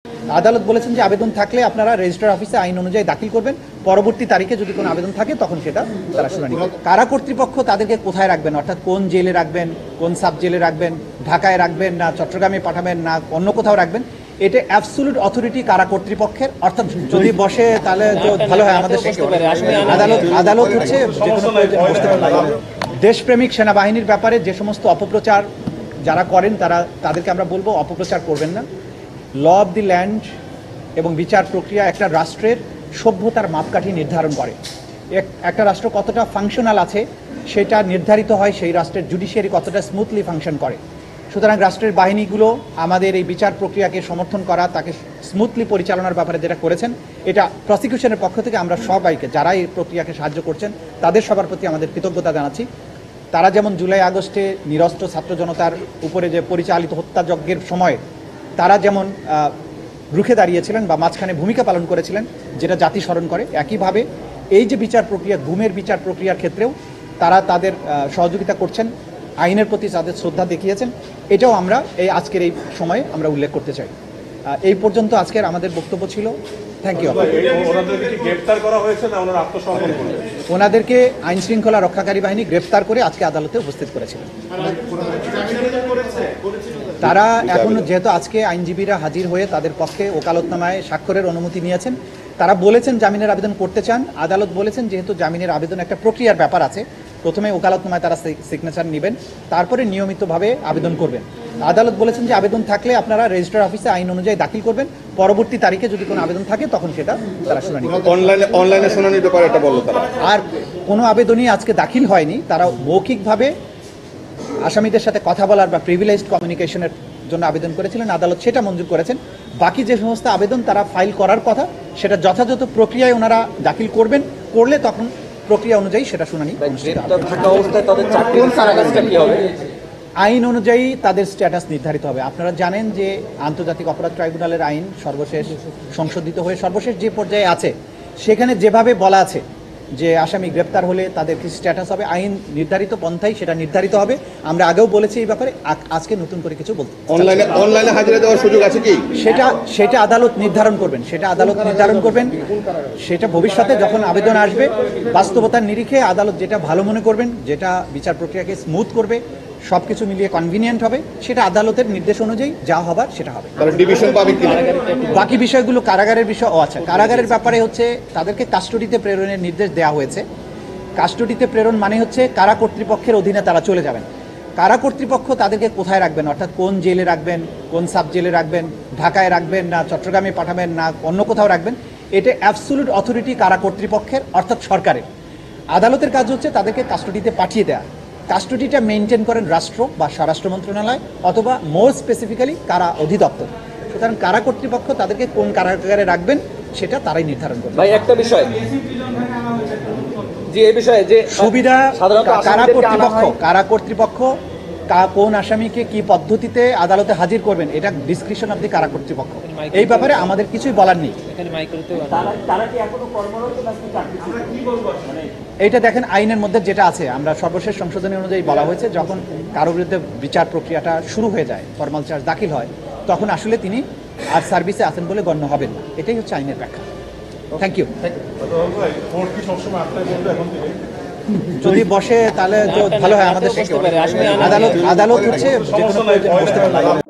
আদালত বলেছেন যে আবেদন থাকলে আপনারা রেজিস্ট্রার অফিসে আইন অনুযায়ী দাখিল করবেন, পরবর্তী তারিখে যদি কোনো আবেদন থাকে তখন সেটা তারা শুনানি করবে। কারা কর্তৃপক্ষ তাদেরকে কোথায় রাখবেন, অর্থাৎ কোন জেলে রাখবেন, কোন সাব জেলে রাখবেন, ঢাকায় রাখবেন না চট্টগ্রামে পাঠাবেন না অন্য কোথাও রাখবেন, এটা অ্যাবসোলিউট অথরিটি কারা কর্তৃপক্ষের। অর্থাৎ যদি বসে তাহলে তো ভালো হয় আমাদের। আদালত হচ্ছে যে কোনো বসতে পারে। দেশপ্রেমিক সেনাবাহিনীর ব্যাপারে যে সমস্ত অপপ্রচার যারা করেন তাদেরকে আমরা বলবো অপপ্রচার করবেন না। ল অফ দি ল্যান্ড এবং বিচার প্রক্রিয়া একটা রাষ্ট্রের সভ্যতার মাপকাঠি নির্ধারণ করে। একটা রাষ্ট্র কতটা ফাংশনাল আছে সেটা নির্ধারিত হয় সেই রাষ্ট্রের জুডিশিয়ারি কতটা স্মুথলি ফাংশন করে। সুতরাং রাষ্ট্রের বাহিনীগুলো আমাদের এই বিচার প্রক্রিয়াকে সমর্থন করা, তাকে স্মুথলি পরিচালনার ব্যাপারে যেটা করেছেন, এটা প্রসিকিউশনের পক্ষ থেকে আমরা সবাইকে যারা এই প্রক্রিয়াকে সাহায্য করছেন তাদের সবার প্রতি আমাদের কৃতজ্ঞতা জানাচ্ছি। তারা যেমন জুলাই আগস্টে নিরস্ত্র ছাত্র জনতার উপরে যে পরিচালিত হত্যাযজ্ঞের সময় তারা যেমন রুখে দাঁড়িয়েছিলেন বা মাঝখানে ভূমিকা পালন করেছিলেন, যেটা জাতি স্মরণ করে, একইভাবে এই যে বিচার প্রক্রিয়া, গুমের বিচার প্রক্রিয়ার ক্ষেত্রেও তারা তাদের সহযোগিতা করছেন, আইনের প্রতি তাদের শ্রদ্ধা দেখিয়েছেন। এটাও আমরা এই আজকের এই সময়ে আমরা উল্লেখ করতে চাই। এই পর্যন্ত আজকের আমাদের বক্তব্য ছিল। Thank you. ওনাদেরকে আইন শৃঙ্খলা রক্ষাকারী বাহিনী গ্রেফতার করে আজকে আদালতে উপস্থিত করেছিলেন। তারা এখন যেহেতু আজকে আইনজীবীরা হাজির হয়ে তাদের পক্ষে ওকালতনামায় স্বাক্ষরের অনুমতি নিয়েছেন, তারা বলেছেন জামিনের আবেদন করতে চান। আদালত বলেছেন যেহেতু জামিনের আবেদন একটা প্রক্রিয়ার ব্যাপার আছে, প্রথমে ওকালতনামায় তারা সিগনেচার নেবেন, তারপরে নিয়মিতভাবে আবেদন করবেন। আদালত বলেছেন যে আবেদন থাকলে আপনারা রেজিস্ট্রার অফিসে আইন অনুযায়ী দাখিল করবেন, পরবর্তী তারিখে যদি কোনো আবেদন থাকে তখন সেটা তারা শুনানি করবেন। অনলাইনে শুনানির ব্যাপারে এটা বললো তারা। আর কোনো আবেদনই আজকে দাখিল হয়নি। তারা মৌখিকভাবে আসামিদের সাথে কথা বলার বা প্রিভিলেজড কমিউনিকেশনের জন্য আবেদন করেছিলেন, আদালত সেটা মঞ্জুর করেছেন। বাকি যে সমস্ত আবেদন তারা ফাইল করার কথা সেটা যথাযথ প্রক্রিয়ায় ওনারা দাখিল করবেন, করলে তখন প্রক্রিয়া অনুযায়ী সেটা শুনানি আইন অনুযায়ী তাদের স্ট্যাটাস নির্ধারিত হবে। আপনারা জানেন যে আন্তর্জাতিক অপরাধ ট্রাইব্যুনালের আইন সর্বশেষ সংশোধিত হয়ে সর্বশেষ যে পর্যায়ে আছে সেখানে যেভাবে বলা আছে যে আসামি গ্রেপ্তার হলে তাদের কি স্ট্যাটাস হবে, আইন নির্ধারিত পন্থায় সেটা নির্ধারিত হবে। আমরা আগেও বলেছি এই ব্যাপারে, আজকে নতুন করে কিছু বলতে। অনলাইনে হাজিরা দেওয়ার সুযোগ আছে কি? সেটা আদালত নির্ধারণ করবেন, সেটা ভবিষ্যতে যখন আবেদন আসবে বাস্তবতার নিরিখে আদালত যেটা ভালো মনে করবেন, যেটা বিচার প্রক্রিয়াকে স্মুথ করবে, সব কিছু মিলিয়ে কনভিনিয়েন্ট হবে, সেটা আদালতের নির্দেশ অনুযায়ী যা হবার সেটা হবে। বাকি বিষয়গুলো কারাগারের বিষয়। আচ্ছা, কারাগারের ব্যাপারে হচ্ছে তাদেরকে কাস্টডিতে প্রেরণের নির্দেশ দেওয়া হয়েছে। কাস্টডিতে প্রেরণ মানে হচ্ছে কারা কর্তৃপক্ষের অধীনে তারা চলে যাবেন। কারা কর্তৃপক্ষ তাদেরকে কোথায় রাখবেন, অর্থাৎ কোন জেলে রাখবেন, কোন সাব জেলে রাখবেন, ঢাকায় রাখবেন না চট্টগ্রামে পাঠাবেন না অন্য কোথাও রাখবেন, এটা অ্যাবসোলিউট অথরিটি কারা কর্তৃপক্ষের, অর্থাৎ সরকারের। আদালতের কাজ হচ্ছে তাদেরকে কাস্টডিতে পাঠিয়ে দেওয়া। কাস্টডিটা মেনটেন করেন রাষ্ট্র বা স্বরাষ্ট্র মন্ত্রণালয় অথবা মোর স্পেসিফিক্যালি কারা অধিদপ্তর। সুতরাং কারা কর্তৃপক্ষ তাদেরকে কোন কারাগারে রাখবেন সেটা তারাই নির্ধারণ করবে। ভাই একটা বিষয় যে এই বিষয়ে যে সুবিধা, কারা কর্তৃপক্ষ কোন আসামিকে কি পদ্ধতিতে আদালতে হাজির করবেন এটা ডিসক্রিপশন অফ দি কারা কর্তৃপক্ষ। এই ব্যাপারে আমাদের কিছুই বলার নেই। এইটা দেখেন আইনের মধ্যে যেটা আছে, আমরা সর্বশেষ সংশোধনী অনুযায়ী বলা হয়েছে যখন কারো বিরুদ্ধে বিচার প্রক্রিয়াটা শুরু হয়ে যায়, ফরমাল চার্জ দাখিল হয়, তখন আসলে তিনি আর সার্ভিসে আছেন বলে গণ্য হবেন না। এটাই হচ্ছে আইনের ব্যাখ্যা। Thank you. যদি বসে তাহলে তো ভালো হয় আমাদের। আদালত হচ্ছে যে কোনো বসতে পারে।